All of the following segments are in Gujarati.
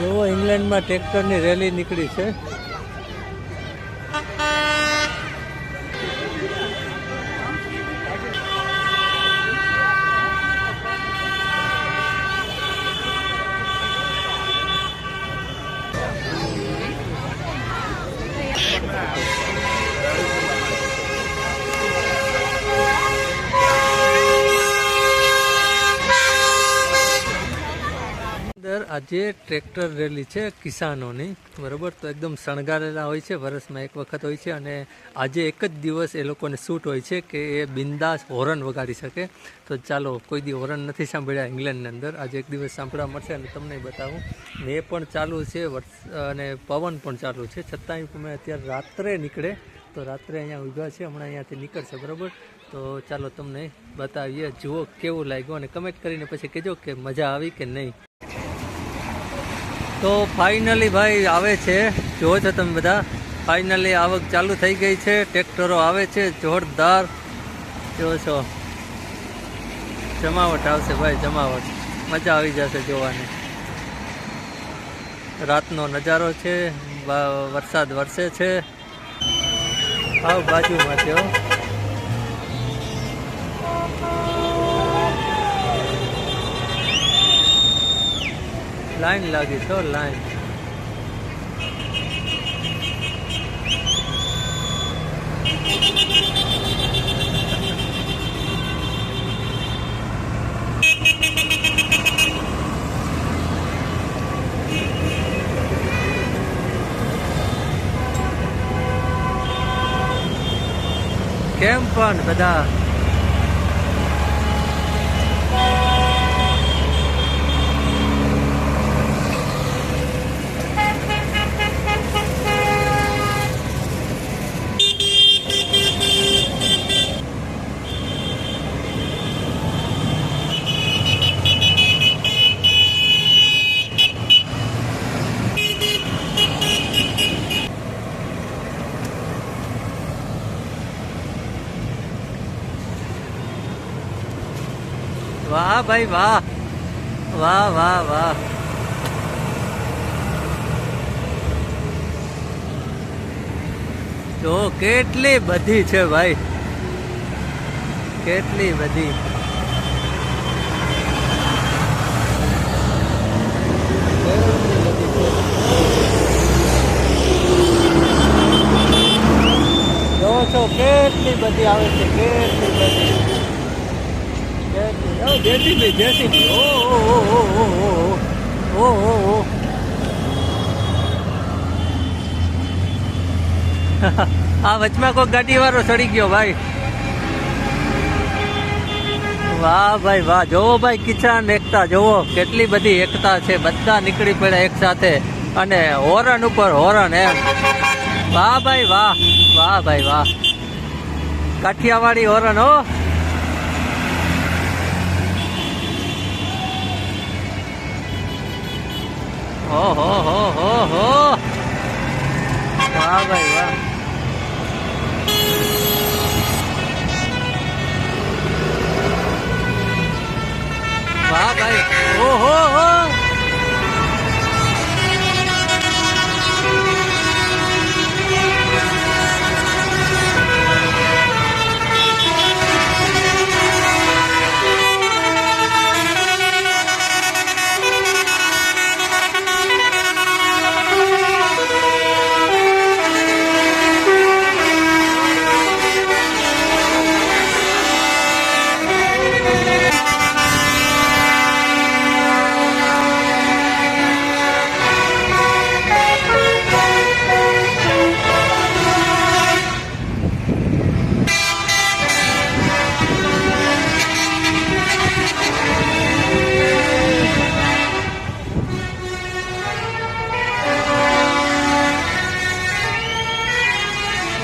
જો ઇંગ્લેન્ડમાં ટ્રેક્ટરની રેલી નીકળી છે. આજે ટ્રેક્ટર રેલી છે કિસાનોની, બરાબર. તો એકદમ શણગારેલા હોય છે, વર્ષમાં એક વખત હોય છે, અને આજે એક જ દિવસ એ લોકોને શૂટ હોય છે કે એ બિંદાસ હોરન વગાડી શકે. તો ચાલો, કોઈ દી હોરન નથી સાંભળ્યા ઇંગ્લેન્ડની અંદર, આજે એક દિવસ સાંભળવા મળશે અને તમને બતાવું. ને એ પણ ચાલુ છે અને પવન પણ ચાલુ છે, છતાંય તમે અત્યારે રાત્રે નીકળે તો રાત્રે અહીંયા ઊભા છે, હમણાં અહીંયાથી નીકળશે, બરાબર. તો ચાલો તમને બતાવીએ, જુઓ કેવું લાગ્યું અને કમેન્ટ કરીને પછી કહેજો કે મજા આવી કે નહીં. તો ફાઇનલી ભાઈ આવે છે, જુઓ છો તમે બધા, ફાઇનલી આવક ચાલુ થઈ ગઈ છે, ટ્રેક્ટરો આવે છે જોરદાર, જુઓ છો. જમાવટ આવશે ભાઈ, જમાવટ, મજા આવી જશે જોવાની. રાતનો નજારો છે, વરસાદ વરસે છે, આવ બાજુમાં છે. લાઈન લાગી તો લાઈન. કેમ પણ બધા વાહ ભાઈ વાહ, વાહ વાહ વાહ. જો કેટલી બધી છે ભાઈ, કેટલી બધી. જો છો કેટલી બધી આવે છે, કેટલી બધી. જેસીબી જેસીબી, ઓ આ વચમાં કોઈ ગાડી વાળો ચડી ગયો ભાઈ. વાહ ભાઈ વાહ, જોવો ભાઈ કિસાન એકતા, જોવો કેટલી બધી એકતા છે, બધા નીકળી પડ્યા એક સાથે અને હોરન ઉપર હોરન એમ. વાહ ભાઈ વાહ, વાહ ભાઈ વાહ, કાઠિયાવાડી હોરન. હો વાહ ભાઈ વાહ. વાહ ભાઈ, ઓહો હો.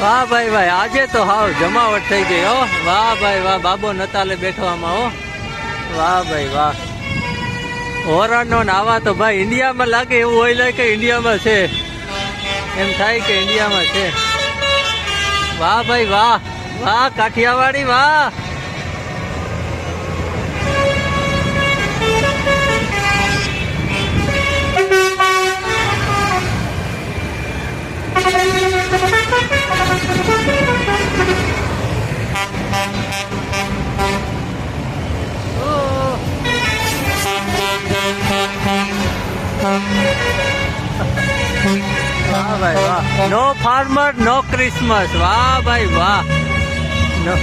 વાહ ભાઈ ભાઈ, આજે તો હાવ જમાવટ થઈ ગઈ હો. વાહ ભાઈ વાહ, બાબો નતાલે બેઠો આમાં હો. વાહ ભાઈ વાહ, હોરનો આવા તો ભાઈ ઇન્ડિયામાં લાગે એવું હોય કે ઇન્ડિયામાં છે, એમ થાય કે ઇન્ડિયામાં છે. વાહ ભાઈ વાહ, વાહ કાઠિયાવાડી વાહ. વાહ ભાઈ વાહ, નો ફાર્મર નો ક્રિસમસ, વાહ ભાઈ વાહ. નો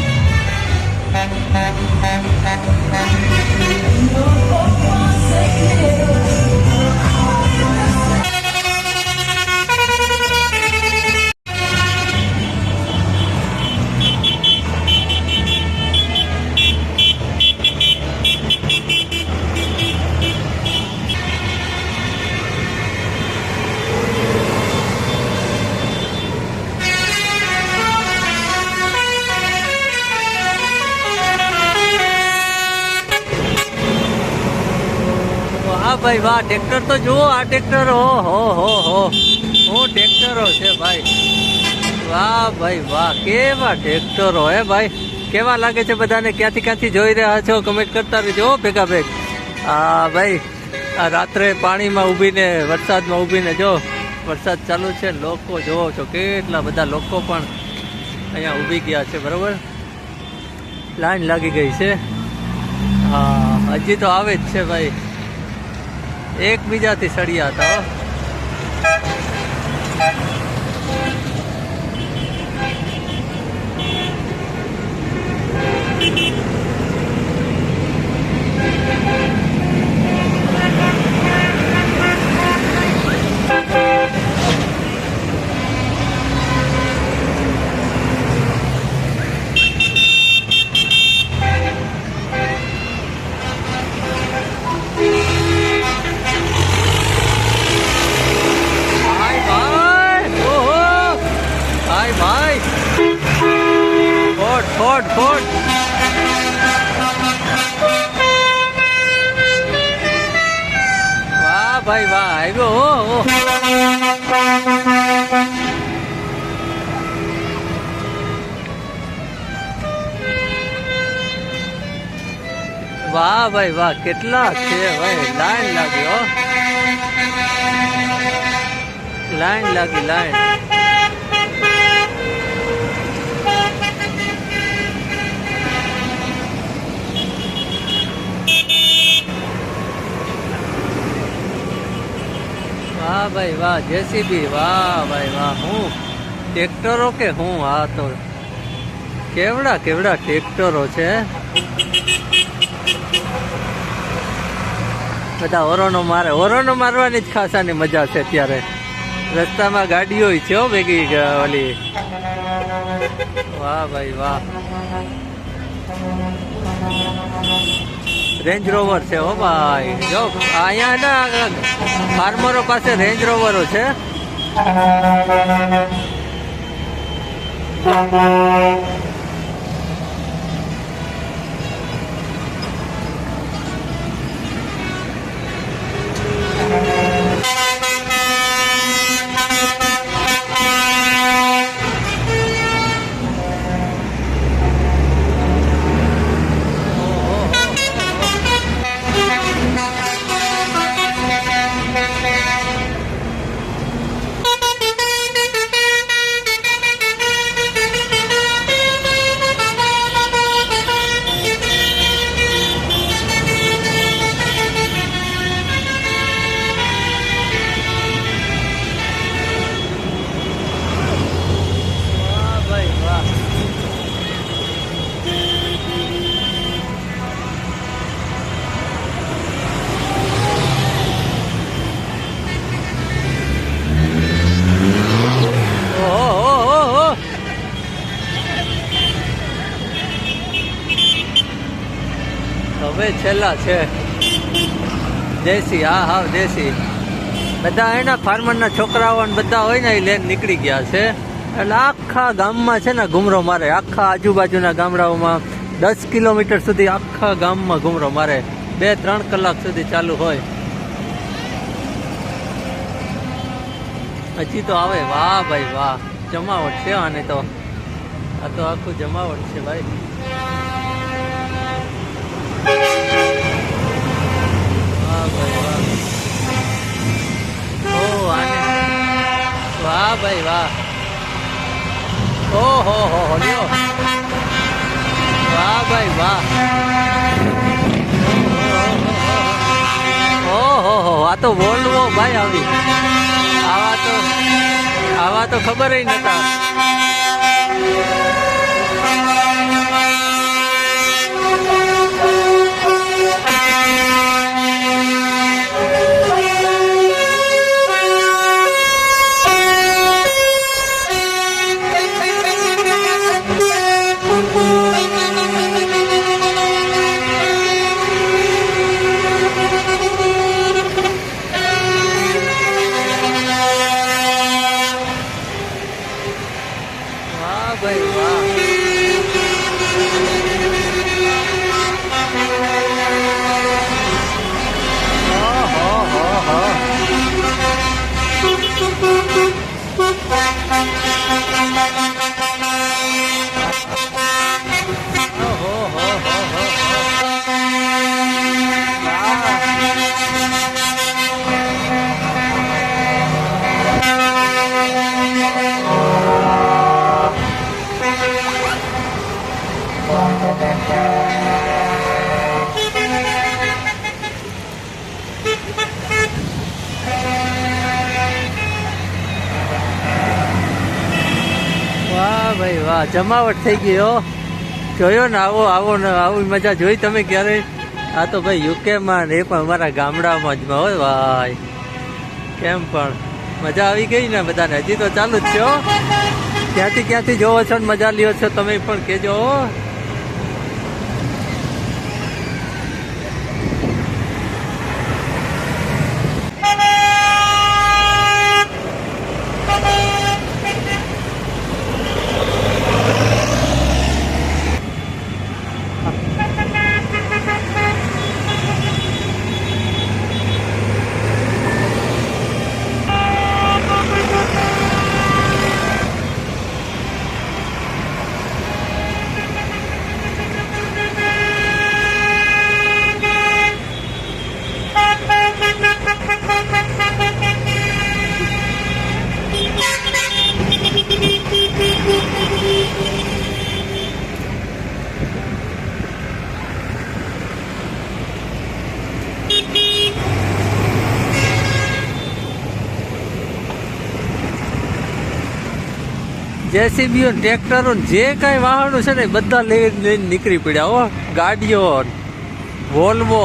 વાહ ભાઈ વાહ, ટ્રેક્ટર તો જુઓ, આ ટ્રેક્ટર હો હું ટ્રેક્ટરો છે ભાઈ. વાહ ભાઈ વાહ, કેવા ટ્રેક્ટરો હે ભાઈ. કેવા લાગે છે બધાને? ક્યાંથી જોઈ રહ્યા છો કમેન્ટ કરતા રહેજો ભેગા ભેગ. હા ભાઈ, આ રાત્રે પાણીમાં ઊભીને, વરસાદમાં ઊભીને જો વરસાદ ચાલુ છે, લોકો જોવો છો કેટલા બધા લોકો પણ અહીંયા ઊભી ગયા છે. બરોબર, લાઈન લાગી ગઈ છે. હા, હજી તો આવે જ છે ભાઈ, એકબીજાથી સળિયા હતા. ફોડ વાહ ભાઈ વાહ, આવ્યો હો. વાહ ભાઈ વાહ, કેટલા છે ભાઈ. લાઈન લાગી હો, લાઈન લાગી, લાઈન. વાહ ભાઈ વાહ, જેસીબી, વાહ ભાઈ વાહ. હું ટ્રેક્ટરો કે હું, આ તો કેવડા ટ્રેક્ટરો છે. બધા હોરનો મારવાની જ ખાસાની મજા છે અત્યારે. રસ્તામાં ગાડીઓ છે હો ભેગી ઓલી. વાહ ભાઈ વાહ, રેન્જ રોવર છે હો ભાઈ. જો અહીંયા ના ફાર્મરો પાસે રેન્જ રોવરો છે. હવે છેલ્લા છે દેશી. હા દેશી. બધા એના ફાર્મરના છોકરાઓ બધા હોય ને એ લઈને નીકળી ગયા છે. એટલે આખા ગામમાં છે ને ઘૂમરો મારે. આખા આજુબાજુના ગામડાઓમાં 10 કિલોમીટર સુધી આખા ગામમાં ઘૂમરો મારે. 2-3 કલાક સુધી ચાલુ હોય. હજી તો આવે. વાહ ભાઈ વાહ, જમાવટ છે આને તો. આ તો આખું જમાવટ છે ભાઈ. વાહ ભાઈ વાહ. ઓ આને વાહ ભાઈ વાહ. ઓહો હો લ્યો. વાહ ભાઈ વાહ. ઓહો હો આ તો વોલ્વો ભાઈ આવી આવા તો ખબર નતા. ભાઈ વાહ. વાહ ભાઈ વાહ, જમાવટ થઈ ગઈ હો. જોયો ને આવી મજા જોઈ તમે ક્યારે? આ તો ભાઈ યુકેમાં ને એ પણ અમારા ગામડામાં જ હોય ભાઈ. કેમ પણ મજા આવી ગઈ ને બધાને? હજી તો ચાલુ જ છે હો. ક્યાંથી જોવો છો ને મજા લ્યો છો તમે પણ કેજો. જેસીબીઓ ટ્રેક્ટરો જે કાંઈ વાહનો છે ને બધા લઈને નીકળી પડ્યા હો. ગાડીઓ, વોલ્વો.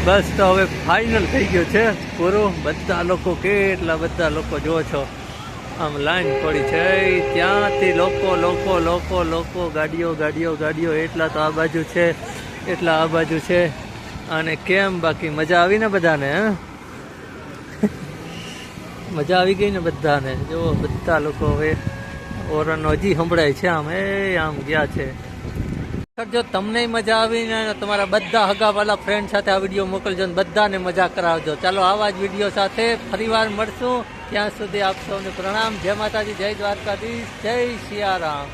બસ તો હવે ફાઇનલ થઈ ગયો છે પૂરું. બધા લોકો, કેટલા બધા લોકો જો છો, આમ લાઈન પડી છે. ત્યાંથી લોકો, ગાડીઓ એટલા તો આ બાજુ છે, એટલા આ બાજુ છે. અને કેમ બાકી મજા આવી ને બધાને? મજા આવી ગઈ ને બધાને? જો બધા લોકો હવે ઓરન હજી સંભળાય છે, આમ ગયા છે. જો તમને મજા આવી ને તમારા બધા હગાવાલા ફ્રેન્ડ સાથે આ વિડીયો મોકલજો ને બધાને મજા કરાવજો. ચાલો આવા જ વિડીયો સાથે ફરીવાર મળશું. ત્યાં સુધી આપ સૌને પ્રણામ. જય માતાજી, જય દ્વારકાધીશ, જય સિયારામ.